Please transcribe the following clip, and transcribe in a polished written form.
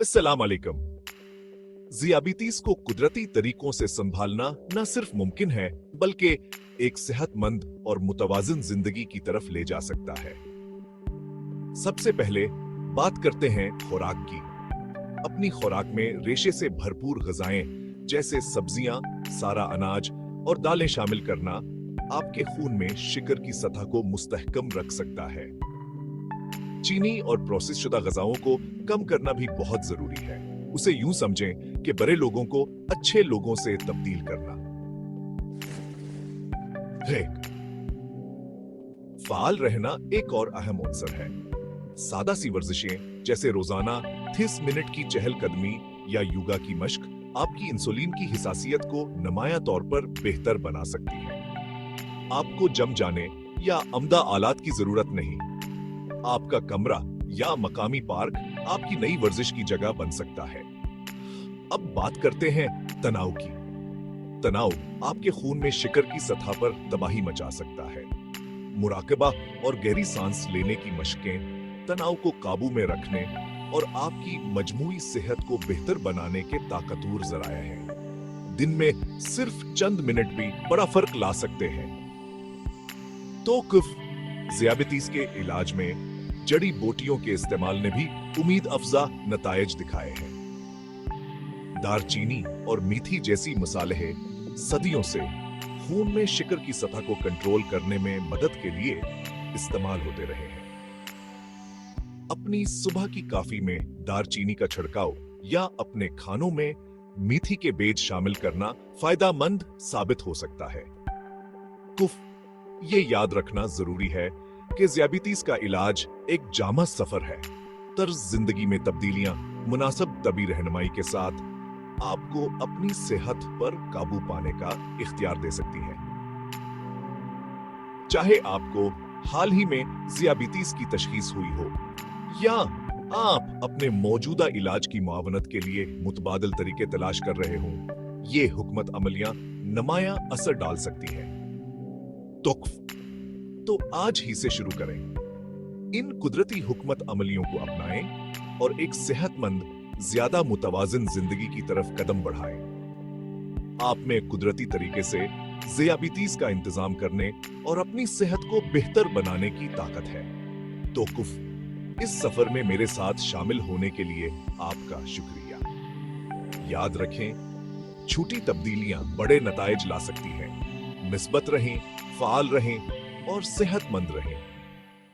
अस्सलाम वालेकुम। ज़ियाबितीज को कुदरती तरीकों से संभालना न सिर्फ मुमकिन है, बल्कि एक सेहतमंद और मुतवाज़िन जिंदगी की तरफ ले जा सकता है। सबसे पहले बात करते हैं खुराक की। अपनी खुराक में रेशे से भरपूर ग़िज़ाएं जैसे सब्जियां, सारा अनाज और दालें शामिल करना आपके खून में शिकर की सतह को मुस्तहकम रख सकता है। चीनी और प्रोसेस शुदा ग़िज़ाओं को कम करना भी बहुत जरूरी है। उसे यूं समझें कि बड़े लोगों को अच्छे लोगों से तब्दील करना है। फाल रहना एक और अहम अवसर है। सादा सी वर्जिशें जैसे रोजाना 30 मिनट की चहलकदमी या योगा की मश्क आपकी इंसुलिन की हिसासियत को नुमाया तौर पर बेहतर बना सकती है। आपको जम जाने या अमदा आलात की जरूरत नहीं। आपका कमरा या मकामी पार्क आपकी नई वर्जिश की जगह बन सकता है। अब बात करते हैं तनाव की। तनाव आपके खून में शिकर की सतह पर तबाही मचा सकता है। मुराकबा और गहरी सांस लेने की मशकें तनाव को काबू में रखने और आपकी मजमूई सेहत को बेहतर बनाने के ताकतवर जराया हैं। दिन में सिर्फ चंद मिनट भी बड़ा फर्क ला सकते हैं। तो ज़ियाबितीज के इलाज में जड़ी बूटियों के इस्तेमाल ने भी उम्मीद अफजा नतायज दिखाए हैं। दारचीनी और मीठी जैसी मसालें सदियों से खून में शिकर की सतह को कंट्रोल करने में मदद के लिए इस्तेमाल होते रहे हैं। अपनी सुबह की कॉफी में दारचीनी का छिड़काव या अपने खानों में मीठी के बीज शामिल करना फायदेमंद साबित हो सकता है। ये याद रखना जरूरी है कि ज़ियाबितीज का इलाज एक जामा सफर है। तर्ज जिंदगी में तब्दीलियां मुनासिब तबी रहनुमाई के साथ आपको अपनी सेहत पर काबू पाने का इख्तियार दे सकती है। चाहे आपको हाल ही में ज़ियाबितीज की तशखीस हुई हो या आप अपने मौजूदा इलाज की मुआवनत के लिए मुतबादिल तरीके तलाश कर रहे हों, ये हुकमत अमलियां नुमाया असर डाल सकती हैं। तो आज ही से शुरू करें। इन कुदरती हुकमत अमलियों को अपनाएं और एक सेहतमंद, ज्यादा मुतवाजिन जिंदगी की तरफ कदम बढ़ाएं। आप में कुदरती तरीके से ज़ियाबितीज का इंतजाम करने और अपनी सेहत को बेहतर बनाने की ताकत है। तो इस सफर में मेरे साथ शामिल होने के लिए आपका शुक्रिया। याद रखें, छोटी तब्दीलियां बड़े नताइज ला सकती हैं। मिस्बत रहें, फाल रहें और सेहतमंद रहें।